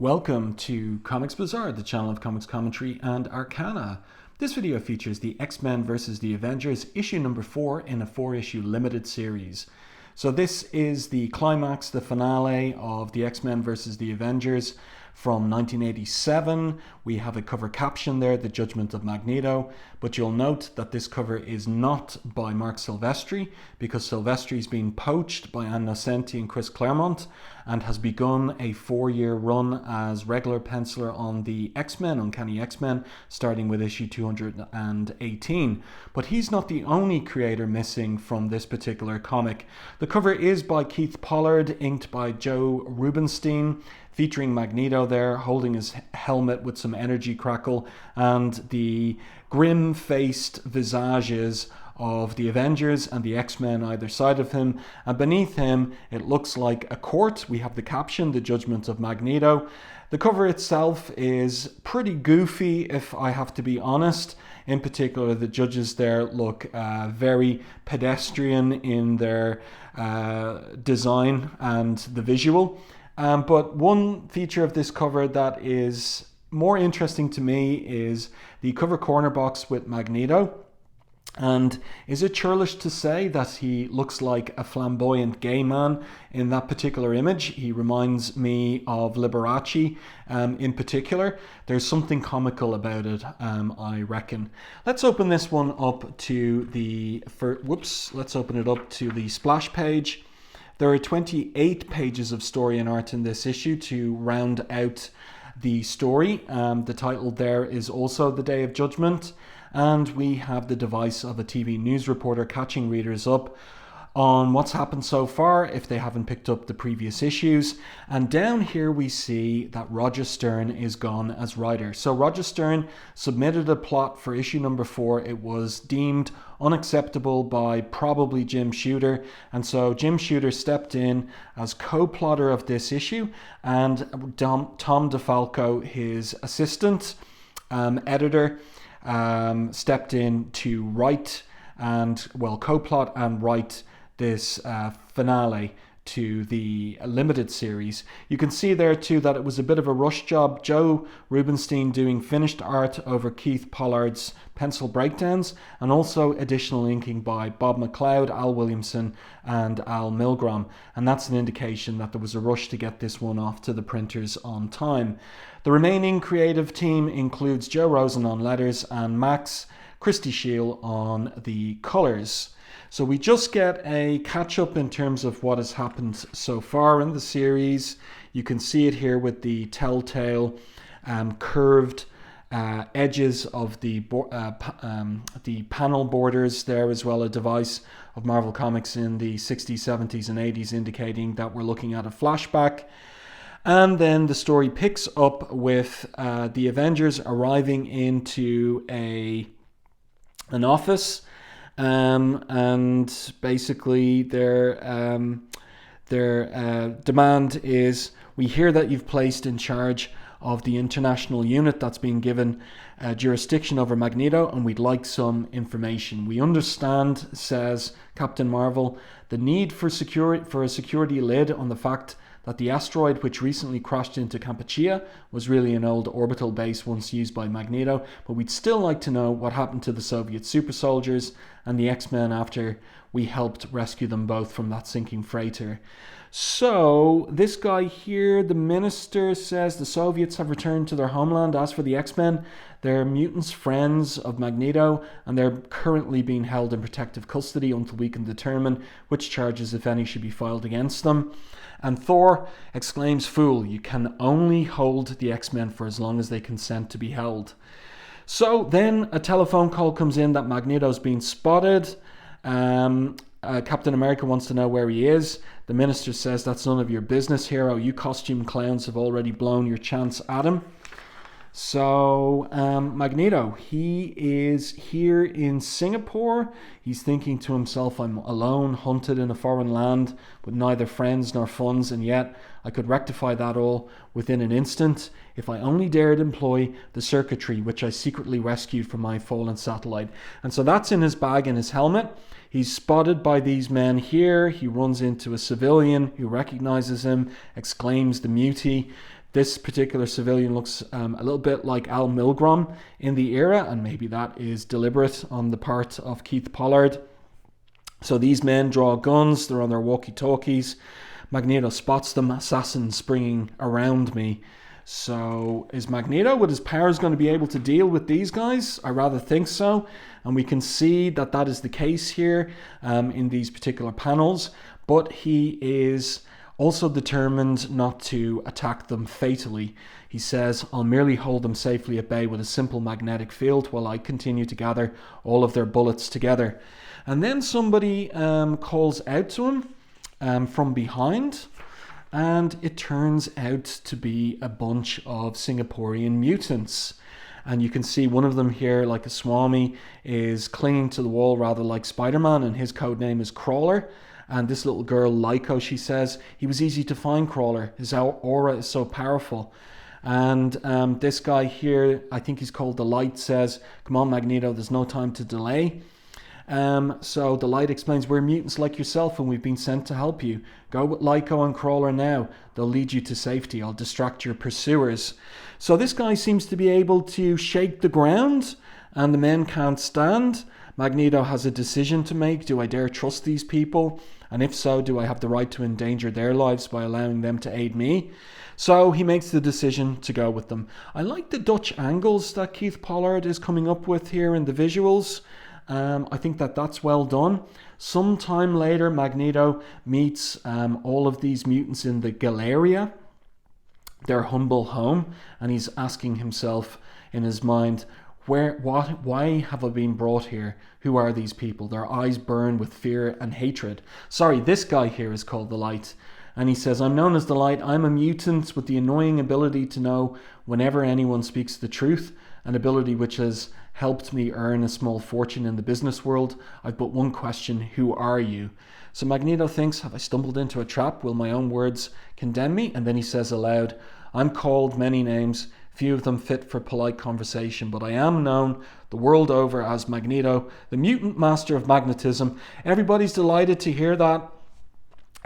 Welcome to Comics Bazaar, the channel of comics commentary and arcana. This video features the X-Men vs. the Avengers, issue number 4 in a 4-issue limited series. So this is the climax, the finale of the X-Men vs. the Avengers from 1987. We have a cover caption there, The Judgment of Magneto, but you'll note that this cover is not by Mark Silvestri because Silvestri's been poached by Ann Nocenti and Chris Claremont and has begun a 4-year run as regular penciler on the X-Men, Uncanny X-Men, starting with issue 218. But he's not the only creator missing from this particular comic. The cover is by Keith Pollard, inked by Joe Rubinstein, featuring Magneto there, holding his helmet with some energy crackle, and the grim-faced visages of the Avengers and the X-Men either side of him, and beneath him it looks like a court. We have the caption, The Judgment of Magneto. The cover itself is pretty goofy, if I have to be honest. In particular, the judges there look very pedestrian in their design and the visual. But one feature of this cover that is more interesting to me is the cover corner box with Magneto. And is it churlish to say that he looks like a flamboyant gay man in that particular image? He reminds me of Liberace in particular. There's something comical about it, I reckon. Let's open this one up to let's open it up to the splash page. There are 28 pages of story and art in this issue to round out the story. The title there is also The Day of Judgment. And we have the device of a TV news reporter catching readers up on what's happened so far if they haven't picked up the previous issues. And down here we see that Roger Stern is gone as writer. So Roger Stern submitted a plot for issue number 4. It was deemed unacceptable by probably Jim Shooter, and so Jim Shooter stepped in as co-plotter of this issue, and Tom DeFalco, his assistant editor, stepped in to write and co-plot and write this finale to the limited series. You can see there too that it was a bit of a rush job. Joe Rubinstein doing finished art over Keith Pollard's pencil breakdowns, and also additional inking by Bob McLeod, Al Williamson and Al Milgrom, and that's an indication that there was a rush to get this one off to the printers on time. The remaining creative team includes Joe Rosen on letters and Max Christie Shield on the colors. So we just get a catch-up in terms of what has happened so far in the series. You can see it here with the telltale curved edges of the panel borders there, as well, a device of Marvel Comics in the 60s, 70s and 80s, indicating that we're looking at a flashback. And then the story picks up with the Avengers arriving into an office, and basically their demand is, we hear that you've placed in charge of the international unit that's been given jurisdiction over Magneto, and we'd like some information. We understand, says Captain Marvel, the need for a security lid on the fact that the asteroid which recently crashed into Kampuchea was really an old orbital base once used by Magneto, but we'd still like to know what happened to the Soviet super soldiers and the X-Men after we helped rescue them both from that sinking freighter. So this guy here, the minister, says the Soviets have returned to their homeland. As for the X-Men, they're mutants, friends of Magneto, and they're currently being held in protective custody until we can determine which charges, if any, should be filed against them. And Thor exclaims, "Fool, you can only hold the X-Men for as long as they consent to be held." So then a telephone call comes in that Magneto's been spotted. Captain America wants to know where he is. The minister says, "That's none of your business, hero. You costume clowns have already blown your chance at him." So Magneto, he is here in Singapore. He's thinking to himself, I'm alone, hunted in a foreign land with neither friends nor funds, and yet I could rectify that all within an instant if I only dared employ the circuitry which I secretly rescued from my fallen satellite. And so that's in his bag, in his helmet. He's spotted by these men here. He runs into a civilian who recognizes him, exclaims the mutie. This particular civilian looks a little bit like Al Milgrom in the era, and maybe that is deliberate on the part of Keith Pollard. So these men draw guns, they're on their walkie-talkies. Magneto spots them, assassins springing around me. So is Magneto, with his powers, going to be able to deal with these guys? I rather think so. And we can see that that is the case here in these particular panels. But he is also determined not to attack them fatally. He says, I'll merely hold them safely at bay with a simple magnetic field while I continue to gather all of their bullets together. And then somebody calls out to him from behind. And it turns out to be a bunch of Singaporean mutants. And you can see one of them here, like a Swami, is clinging to the wall rather like Spider-Man, and his code name is Crawler. And this little girl, Lyko, she says, he was easy to find, Crawler. His aura is so powerful. And this guy here, I think he's called the Light, says, come on, Magneto, there's no time to delay. So the Light explains, we're mutants like yourself and we've been sent to help you. Go with Lyko and Crawler now. They'll lead you to safety. I'll distract your pursuers. So this guy seems to be able to shake the ground and the men can't stand. Magneto has a decision to make. Do I dare trust these people? And if so, do I have the right to endanger their lives by allowing them to aid me? So he makes the decision to go with them. I like the Dutch angles that Keith Pollard is coming up with here in the visuals. I think that that's well done. Sometime later, Magneto meets all of these mutants in the Galeria, their humble home, and he's asking himself in his mind, why have I been brought here? Who are these people? Their eyes burn with fear and hatred. Sorry, this guy here is called the Light. And he says, I'm known as the Light. I'm a mutant with the annoying ability to know whenever anyone speaks the truth, an ability which has helped me earn a small fortune in the business world. I've but one question, who are you? So Magneto thinks, have I stumbled into a trap? Will my own words condemn me? And then he says aloud, I'm called many names, few of them fit for polite conversation, but I am known the world over as Magneto, the mutant master of magnetism. Everybody's delighted to hear that.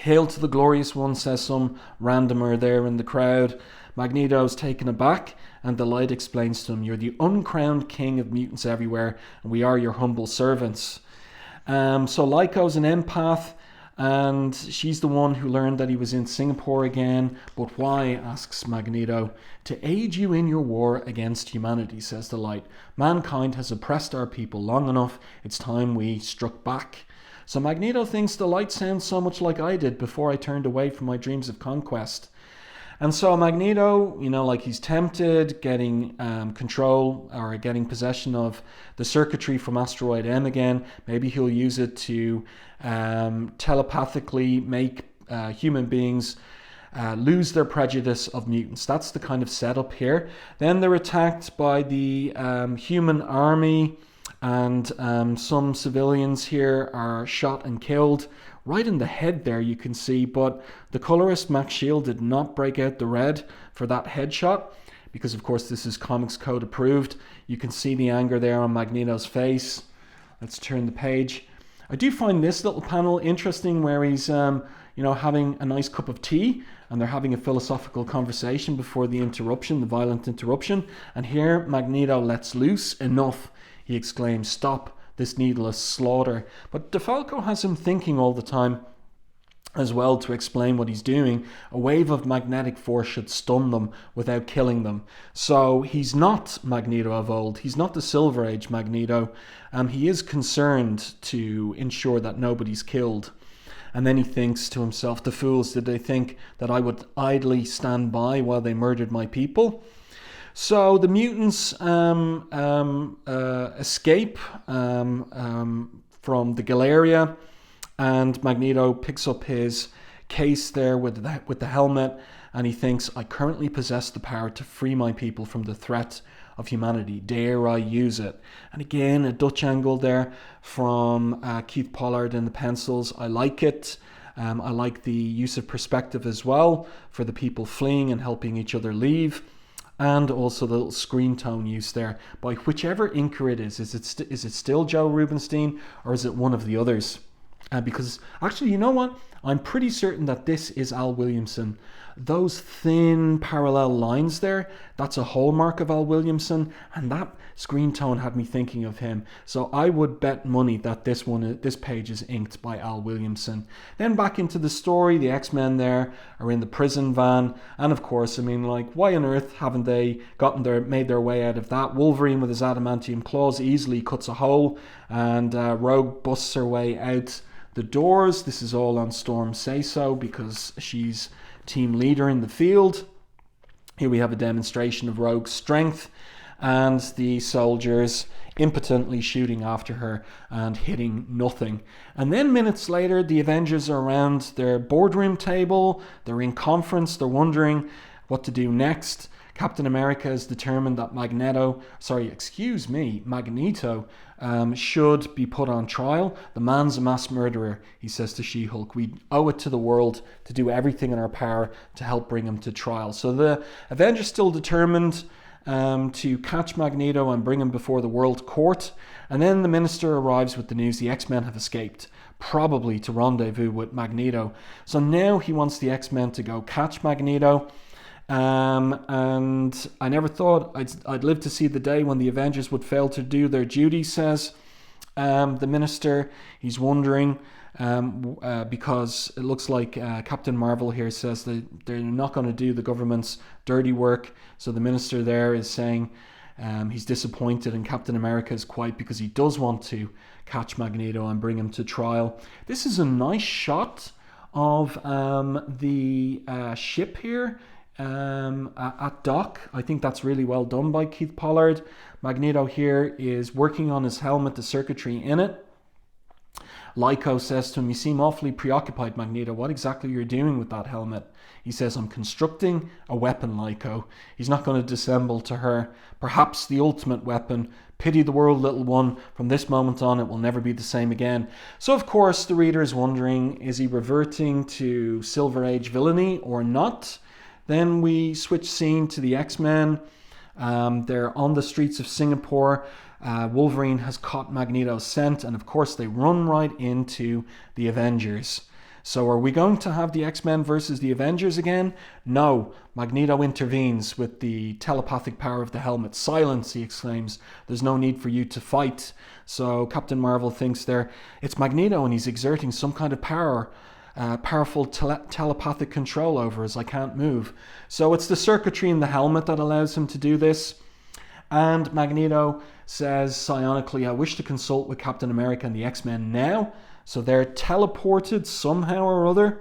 Hail to the glorious one, says some randomer there in the crowd. Magneto's taken aback, and the Light explains to him, you're the uncrowned king of mutants everywhere, and we are your humble servants. So Lyko's an empath, and she's the one who learned that he was in Singapore again. But why, asks Magneto. To aid you in your war against humanity, says the Light. Mankind has oppressed our people long enough. It's time we struck back. So Magneto thinks the Light sounds so much like I did before I turned away from my dreams of conquest. And so Magneto, like he's tempted, getting control or getting possession of the circuitry from Asteroid M again. Maybe he'll use it to telepathically make human beings lose their prejudice of mutants. That's the kind of setup here. Then they're attacked by the human army, and some civilians here are shot and killed. Right in the head there, you can see, but the colorist Max Shield did not break out the red for that headshot because, of course, this is Comics Code approved. You can see the anger there on Magneto's face. Let's turn the page. I do find this little panel interesting where he's, having a nice cup of tea and they're having a philosophical conversation before the interruption, the violent interruption. And here Magneto lets loose. Enough, he exclaims. Stop this needless slaughter. But DeFalco has him thinking all the time as well to explain what he's doing. A wave of magnetic force should stun them without killing them. So he's not Magneto of old. He's not the Silver Age Magneto. He is concerned to ensure that nobody's killed. And then he thinks to himself, the fools, did they think that I would idly stand by while they murdered my people? So the mutants escape from the Galeria, and Magneto picks up his case there with the helmet, and he thinks, I currently possess the power to free my people from the threat of humanity. Dare I use it? And again, a Dutch angle there from Keith Pollard in the pencils. I like it. I like the use of perspective as well for the people fleeing and helping each other leave. And also the little screen tone use there by whichever inker it is. Is it still Joe Rubinstein or is it one of the others? Because actually, you know what? I'm pretty certain that this is Al Williamson. those thin parallel lines there, that's a hallmark of Al Williamson, and that screen tone had me thinking of him. So I would bet money that this page is inked by Al Williamson. Then back into the story, the X-Men there are in the prison van, and of course, I mean, like, why on earth haven't they made their way out of that? Wolverine with his adamantium claws easily cuts a hole, and Rogue busts her way out the doors. This is all on Storm say-so because she's team leader in the field. Here we have a demonstration of Rogue's strength and the soldiers impotently shooting after her and hitting nothing. And then minutes later, the Avengers are around their boardroom table. They're in conference. They're wondering what to do next. Captain America is determined that Magneto should be put on trial. The man's a mass murderer, he says to She-Hulk. We owe it to the world to do everything in our power to help bring him to trial. So the Avengers still determined to catch Magneto and bring him before the World Court. And then the minister arrives with the news the X-Men have escaped, probably to rendezvous with Magneto. So now he wants the X-Men to go catch Magneto. And I never thought I'd live to see the day when the Avengers would fail to do their duty, says the minister. He's wondering because it looks like Captain Marvel here says that they're not going to do the government's dirty work. So the minister there is saying he's disappointed, and Captain America is quiet because he does want to catch Magneto and bring him to trial. This is a nice shot of the ship here at dock. I think that's really well done by Keith Pollard. Magneto here is working on his helmet, the circuitry in it. Lyco says to him, "You seem awfully preoccupied, Magneto. What exactly are you doing with that helmet?" He says, "I'm constructing a weapon, Lyco." He's not going to dissemble to her. "Perhaps the ultimate weapon. Pity the world, little one. From this moment on, it will never be the same again." So, of course, the reader is wondering, is he reverting to Silver Age villainy or not? Then we switch scene to the X-Men. They're on the streets of Singapore. Wolverine has caught Magneto's scent, and of course they run right into the Avengers. So are we going to have the X-Men versus the Avengers again? No. Magneto intervenes with the telepathic power of the helmet. "Silence," he exclaims. "There's no need for you to fight." So Captain Marvel thinks it's Magneto and he's exerting some kind of power. Powerful telepathic control over us. I can't move. So it's the circuitry in the helmet that allows him to do this. And Magneto says psionically, "I wish to consult with Captain America and the X-Men now." So they're teleported somehow or other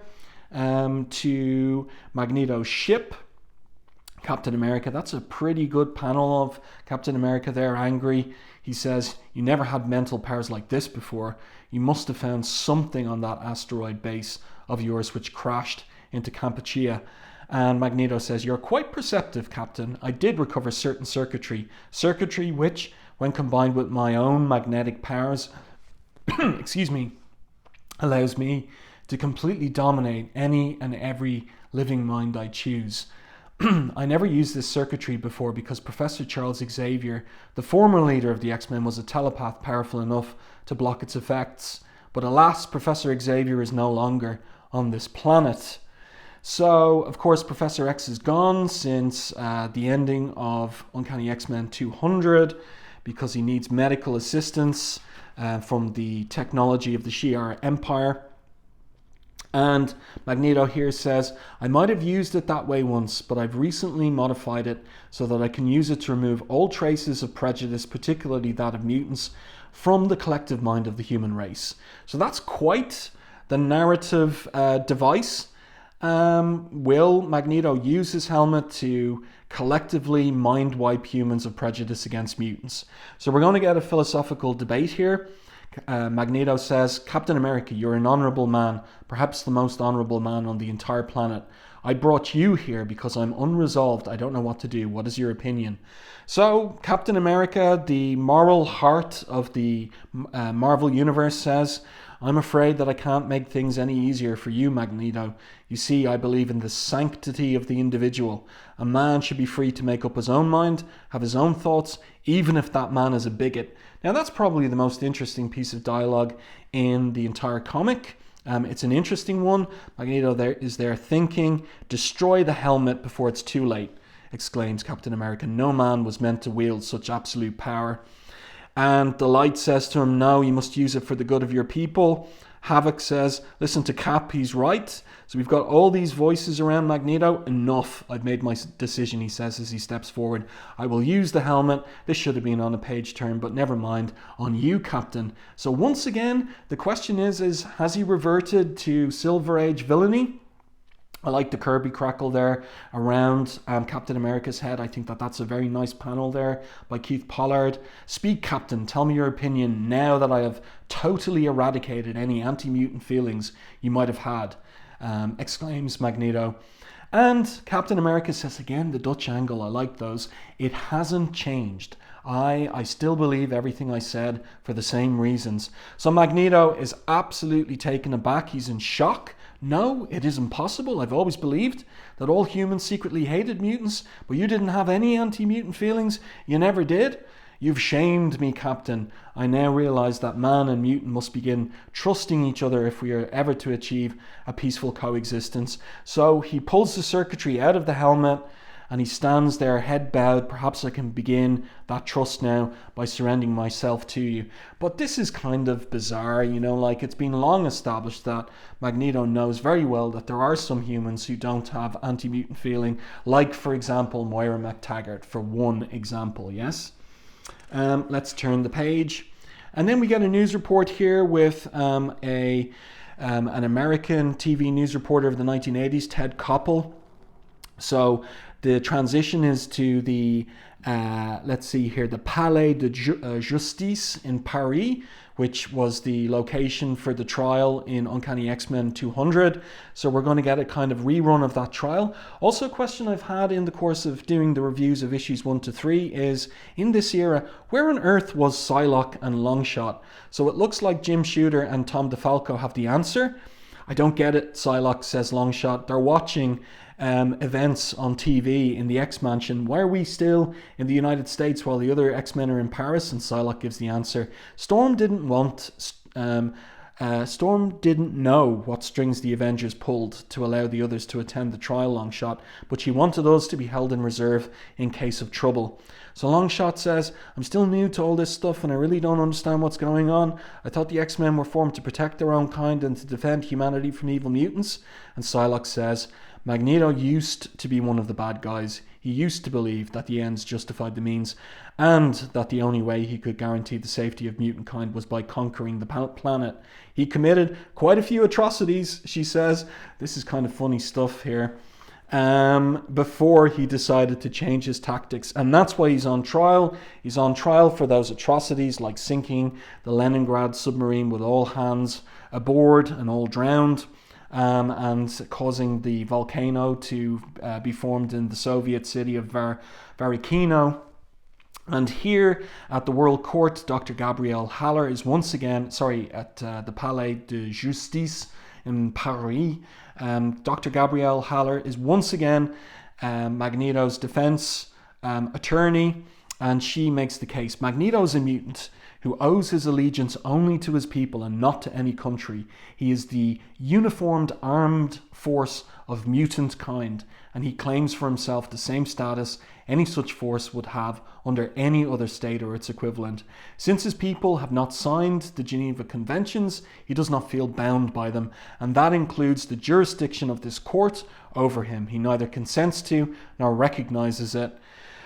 to Magneto's ship. Captain America, that's a pretty good panel of Captain America there, angry. He says, "You never had mental powers like this before. You must have found something on that asteroid base of yours which crashed into Kampuchea." And Magneto says, "You're quite perceptive, Captain. I did recover certain circuitry which, when combined with my own magnetic powers, allows me to completely dominate any and every living mind I choose. I never used this circuitry before because Professor Charles Xavier, the former leader of the X-Men, was a telepath powerful enough to block its effects. But alas, Professor Xavier is no longer on this planet." So, of course, Professor X is gone since the ending of Uncanny X-Men 200 because he needs medical assistance from the technology of the Shi'ar Empire. And Magneto here says, "I might have used it that way once, but I've recently modified it so that I can use it to remove all traces of prejudice, particularly that of mutants, from the collective mind of the human race." So that's quite the narrative device. Will Magneto use his helmet to collectively mind wipe humans of prejudice against mutants? So we're going to get a philosophical debate here. Magneto says, "Captain America, you're an honorable man, perhaps the most honorable man on the entire planet. I brought you here because I'm unresolved. I don't know what to do. What is your opinion?" So Captain America, the moral heart of the Marvel Universe, says, "I'm afraid that I can't make things any easier for you, Magneto. You see, I believe in the sanctity of the individual. A man should be free to make up his own mind, have his own thoughts, even if that man is a bigot." Now that's probably the most interesting piece of dialogue in the entire comic. It's an interesting one. Magneto is there thinking, "Destroy the helmet before it's too late," exclaims Captain America. "No man was meant to wield such absolute power." And the Light says to him, "No, you must use it for the good of your people." Havoc says, "Listen to Cap, he's right." So we've got all these voices around Magneto. "Enough, I've made my decision," he says as he steps forward. "I will use the helmet. This should have been on a page turn, but never mind. On you, Captain." So once again, the question is has he reverted to Silver Age villainy? I like the Kirby crackle there around Captain America's head. I think that's a very nice panel there by Keith Pollard. "Speak, Captain. Tell me your opinion now that I have totally eradicated any anti-mutant feelings you might have had," exclaims Magneto. And Captain America says again, the Dutch angle, I like those. "It hasn't changed. I still believe everything I said for the same reasons." So Magneto is absolutely taken aback. He's in shock. "No, it isn't possible. I've always believed that all humans secretly hated mutants, but you didn't have any anti-mutant feelings. You never did. You've shamed me, Captain. I now realize that man and mutant must begin trusting each other if we are ever to achieve a peaceful coexistence." So he pulls the circuitry out of the helmet and he stands there, head bowed. "Perhaps I can begin that trust now by surrendering myself to you." But this is kind of bizarre, like it's been long established that Magneto knows very well that there are some humans who don't have anti-mutant feeling, like, for example, Moira McTaggart, for one example, yes? Let's turn the page. And then we get a news report here with an American TV news reporter of the 1980s, Ted Koppel. So the transition is to the, the Palais de Justice in Paris, which was the location for the trial in Uncanny X-Men 200. So we're going to get a kind of rerun of that trial. Also, a question I've had in the course of doing the reviews of issues 1 to 3 is, in this era, where on earth was Psylocke and Longshot? So it looks like Jim Shooter and Tom DeFalco have the answer. "I don't get it," Psylocke says Longshot. "They're watching events on TV in the X-Mansion. Why are we still in the United States while the other X-Men are in Paris?" And Psylocke gives the answer. Storm didn't know what strings the Avengers pulled to allow the others to attend the trial, Longshot, but she wanted us to be held in reserve in case of trouble. So Longshot says, "I'm still new to all this stuff and I really don't understand what's going on. I thought the X-Men were formed to protect their own kind and to defend humanity from evil mutants." And Psylocke says, "Magneto used to be one of the bad guys. He used to believe that the ends justified the means and that the only way he could guarantee the safety of mutant kind was by conquering the planet. He committed quite a few atrocities," she says. This is kind of funny stuff here. Before he decided to change his tactics. And that's why he's on trial. He's on trial for those atrocities like sinking the Leningrad submarine with all hands aboard and all drowned. And causing the volcano to be formed in the Soviet city of Varikino. And here at the World Court, Dr. Gabrielle Haller is once again, at the Palais de Justice in Paris, Dr. Gabrielle Haller is once again Magneto's defense attorney, and she makes the case. "Magneto's a mutant who owes his allegiance only to his people and not to any country. He is the uniformed armed force of mutant kind, and he claims for himself the same status any such force would have under any other state or its equivalent. Since his people have not signed the Geneva Conventions, he does not feel bound by them, and that includes the jurisdiction of this court over him. He neither consents to nor recognizes it."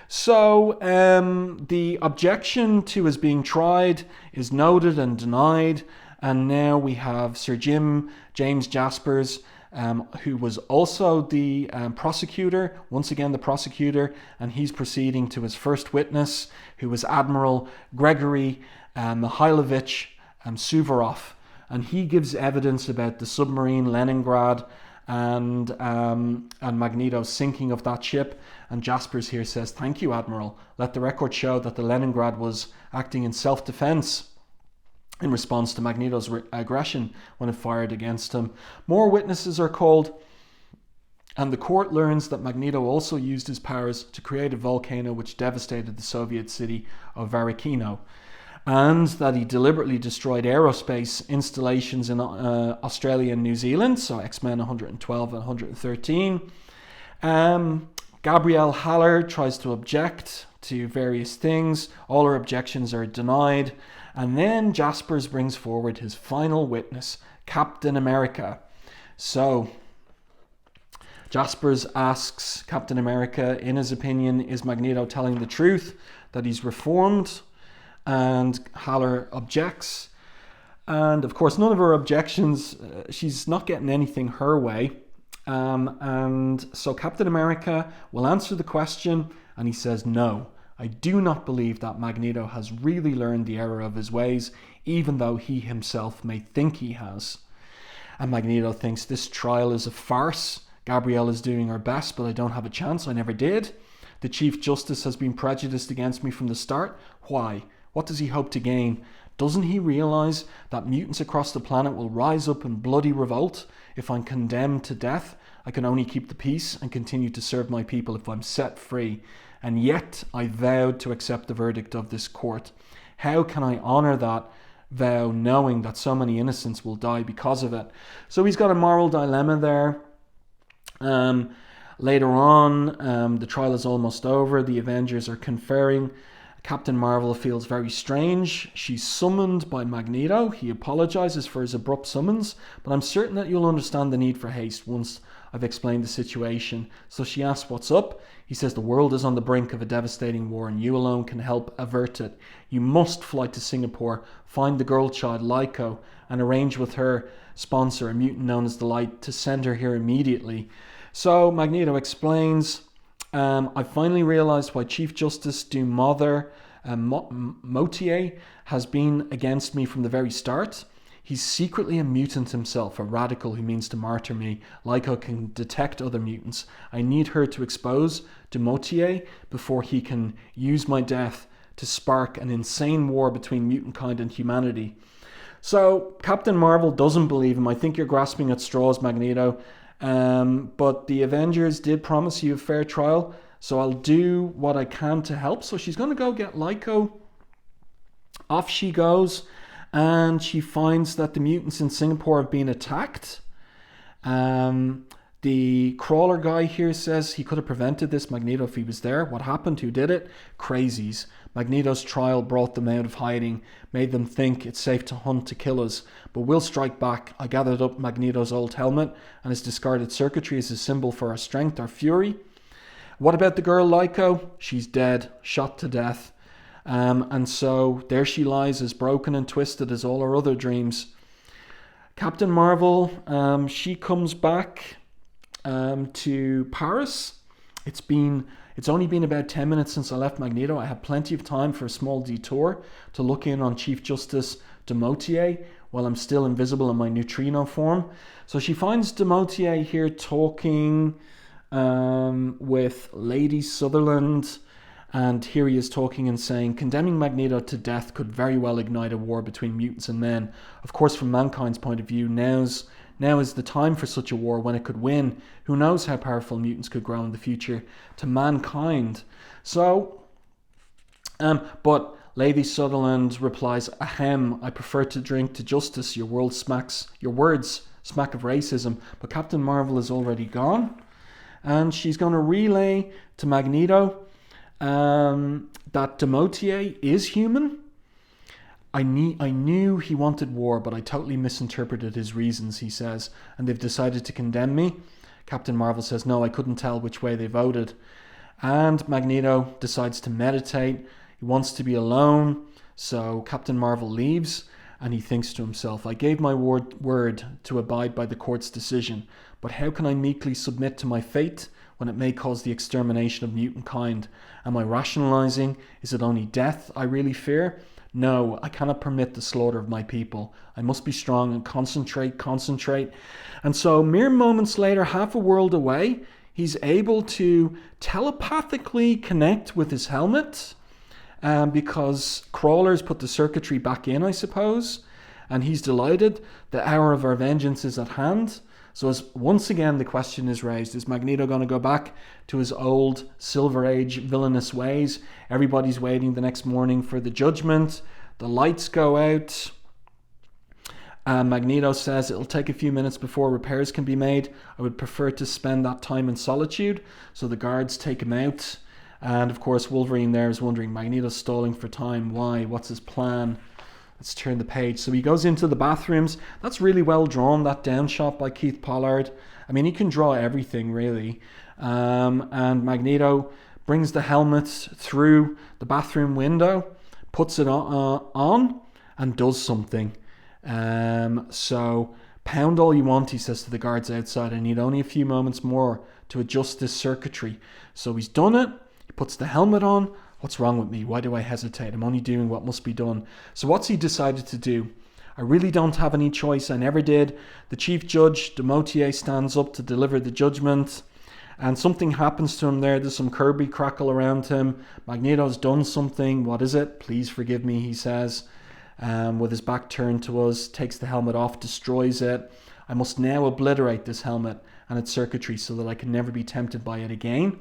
So the objection to his being tried is noted and denied, and now we have Sir James Jaspers, who was also the prosecutor, once again the prosecutor, and he's proceeding to his first witness, who was Admiral Gregory Mihailovich Suvorov, and he gives evidence about the submarine Leningrad and Magneto's sinking of that ship. And Jaspers here says, "Thank you, Admiral. Let the record show that the Leningrad was acting in self-defense in response to Magneto's aggression when it fired against him." More witnesses are called, and the court learns that Magneto also used his powers to create a volcano which devastated the Soviet city of Varikino. and that he deliberately destroyed aerospace installations in Australia and New Zealand, so X-Men 112 and 113. Gabrielle Haller tries to object to various things. All her objections are denied. And then Jaspers brings forward his final witness, Captain America. So Jaspers asks Captain America, in his opinion, is Magneto telling the truth, that he's reformed? And Haller objects. And of course, none of her objections, she's not getting anything her way. And so Captain America will answer the question, and he says, no, I do not believe that Magneto has really learned the error of his ways, even though he himself may think he has. And Magneto thinks this trial is a farce. Gabrielle is doing her best, but I don't have a chance. I never did. The Chief Justice has been prejudiced against me from the start. Why? What does he hope to gain? Doesn't he realize that mutants across the planet will rise up in bloody revolt? If I'm condemned to death, I can only keep the peace and continue to serve my people if I'm set free. And yet I vowed to accept the verdict of this court. How can I honor that vow knowing that so many innocents will die because of it? So he's got a moral dilemma there. Later on, the trial is almost over. The Avengers are conferring. Captain Marvel feels very strange. She's summoned by Magneto. He apologizes for his abrupt summons, but I'm certain that you'll understand the need for haste once I've explained the situation. So she asks what's up. He says the world is on the brink of a devastating war and you alone can help avert it. You must fly to Singapore, find the girl child Lyco, and arrange with her sponsor, a mutant known as the Light, to send her here immediately. So Magneto explains, I finally realized why Chief Justice Dumother Motier has been against me from the very start. He's secretly a mutant himself, a radical who means to martyr me. Lyco can detect other mutants. I need her to expose Dumotier before he can use my death to spark an insane war between mutant kind and humanity. So Captain Marvel doesn't believe him. I think you're grasping at straws, Magneto. But the Avengers did promise you a fair trial, so I'll do what I can to help. So she's going to go get Lyco. Off she goes, and she finds that the mutants in Singapore have been attacked. The crawler guy here says he could have prevented this, Magneto, if he was there. What happened? Who did it? Crazies. Magneto's trial brought them out of hiding, made them think it's safe to hunt to kill us. But we'll strike back. I gathered up Magneto's old helmet and his discarded circuitry as a symbol for our strength, our fury. What about the girl Lyco? She's dead, shot to death. And so there she lies, as broken and twisted as all her other dreams. Captain Marvel, she comes back to Paris. It's only been about 10 minutes since I left Magneto. I have plenty of time for a small detour to look in on Chief Justice Dumotier while I'm still invisible in my neutrino form. So she finds Dumotier here talking with Lady Sutherland, and here he is talking and saying, condemning Magneto to death could very well ignite a war between mutants and men. Of course, from mankind's point of view, now is the time for such a war when it could win. Who knows how powerful mutants could grow in the future to mankind. So, but Lady Sutherland replies, ahem, I prefer to drink to justice. Your words smack of racism. But Captain Marvel is already gone. And she's going to relay to Magneto that Dumotier is human. I knew he wanted war, but I totally misinterpreted his reasons, he says, and they've decided to condemn me. Captain Marvel says, no, I couldn't tell which way they voted. And Magneto decides to meditate. He wants to be alone, so Captain Marvel leaves, and he thinks to himself, I gave my word to abide by the court's decision, but how can I meekly submit to my fate when it may cause the extermination of mutant kind? Am I rationalizing? Is it only death I really fear? No, I cannot permit the slaughter of my people. I must be strong and concentrate. And so mere moments later, half a world away, he's able to telepathically connect with his helmet because crawlers put the circuitry back in, I suppose. And he's delighted. The hour of our vengeance is at hand. So as once again the question is raised, is Magneto going to go back to his old Silver Age villainous ways? Everybody's waiting the next morning for the judgment. The lights go out. Magneto says it'll take a few minutes before repairs can be made. I would prefer to spend that time in solitude. So the guards take him out. And of course, Wolverine there is wondering, Magneto's stalling for time. Why? What's his plan? Let's turn the page. So he goes into the bathrooms. That's really well drawn, that down shot by Keith Pollard. I mean, he can draw everything, really. And Magneto brings the helmet through the bathroom window, puts it on and does something. So pound all you want, he says to the guards outside. I need only a few moments more to adjust this circuitry. So he's done it. He puts the helmet on. What's wrong with me? Why do I hesitate? I'm only doing what must be done. So what's he decided to do? I really don't have any choice. I never did. The Chief Judge, Demotier, stands up to deliver the judgment. And something happens to him there. There's some Kirby crackle around him. Magneto's done something. What is it? Please forgive me, he says. With his back turned to us, takes the helmet off, destroys it. I must now obliterate this helmet and its circuitry so that I can never be tempted by it again.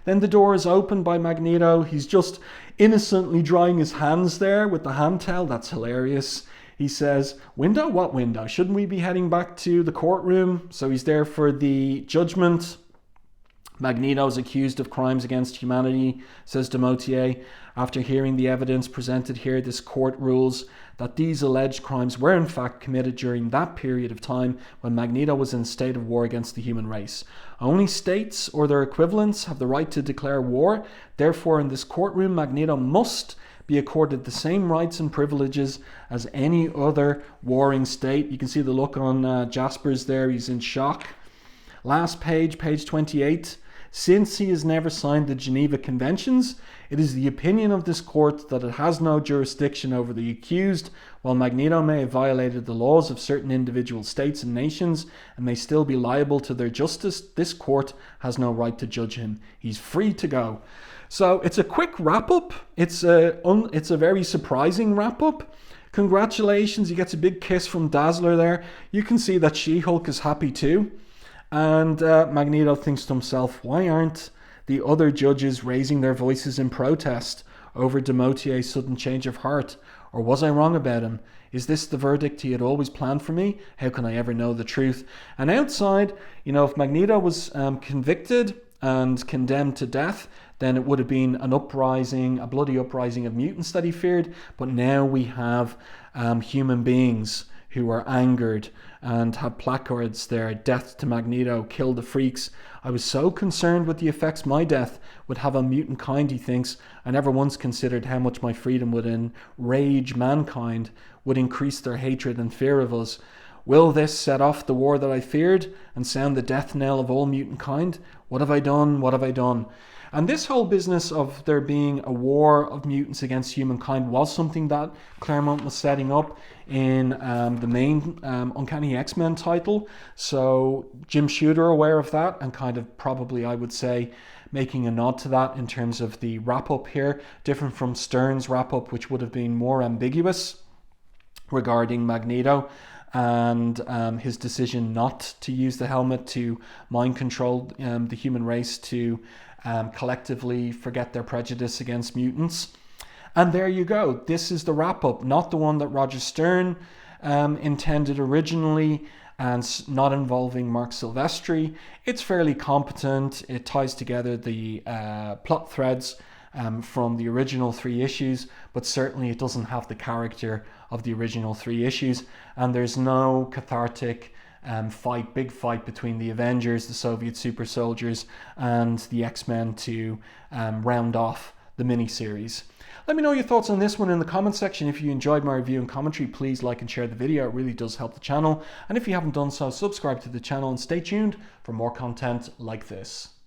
Then the door is opened by Magneto. He's just innocently drying his hands there with the hand towel. That's hilarious. He says, window? What window? Shouldn't we be heading back to the courtroom? So he's there for the judgment. Magneto is accused of crimes against humanity, says Demotier. After hearing the evidence presented here, this court rules that these alleged crimes were in fact committed during that period of time when Magneto was in a state of war against the human race. Only states or their equivalents have the right to declare war. Therefore, in this courtroom, Magneto must be accorded the same rights and privileges as any other warring state. You can see the look on Jasper's there. He's in shock. Last page, page 28. Since he has never signed the Geneva Conventions, it is the opinion of this court that it has no jurisdiction over the accused. While Magneto may have violated the laws of certain individual states and nations and may still be liable to their justice, this court has no right to judge him. He's free to go. So it's a quick wrap-up. It's a very surprising wrap-up. Congratulations, he gets a big kiss from Dazzler there. You can see that She-Hulk is happy too. And Magneto thinks to himself, why aren't the other judges raising their voices in protest over Demotier's sudden change of heart? Or was I wrong about him? Is this the verdict he had always planned for me? How can I ever know the truth? And outside, if Magneto was convicted and condemned to death, then it would have been an uprising, a bloody uprising of mutants that he feared. But now we have human beings who are angered and have placards there, death to Magneto, kill the freaks. I was so concerned with the effects my death would have on mutant kind, he thinks. I never once considered how much my freedom would enrage mankind, would increase their hatred and fear of us. Will this set off the war that I feared and sound the death knell of all mutant kind? What have I done? What have I done? And this whole business of there being a war of mutants against humankind was something that Claremont was setting up in the main Uncanny X-Men title. So Jim Shooter aware of that and kind of probably, I would say, making a nod to that in terms of the wrap-up here, different from Stern's wrap-up, which would have been more ambiguous regarding Magneto and his decision not to use the helmet to mind control the human race to collectively forget their prejudice against mutants. And there you go. This is the wrap-up, not the one that Roger Stern intended originally, and not involving Mark Silvestri. It's fairly competent. It ties together the plot threads from the original 3 issues, but certainly it doesn't have the character of the original 3 issues, and there's no cathartic big fight between the Avengers, the Soviet super soldiers, and the X-Men to round off the miniseries. Let me know your thoughts on this one in the comment section. If you enjoyed my review and commentary, please like and share the video. It really does help the channel. And if you haven't done so, subscribe to the channel and stay tuned for more content like this.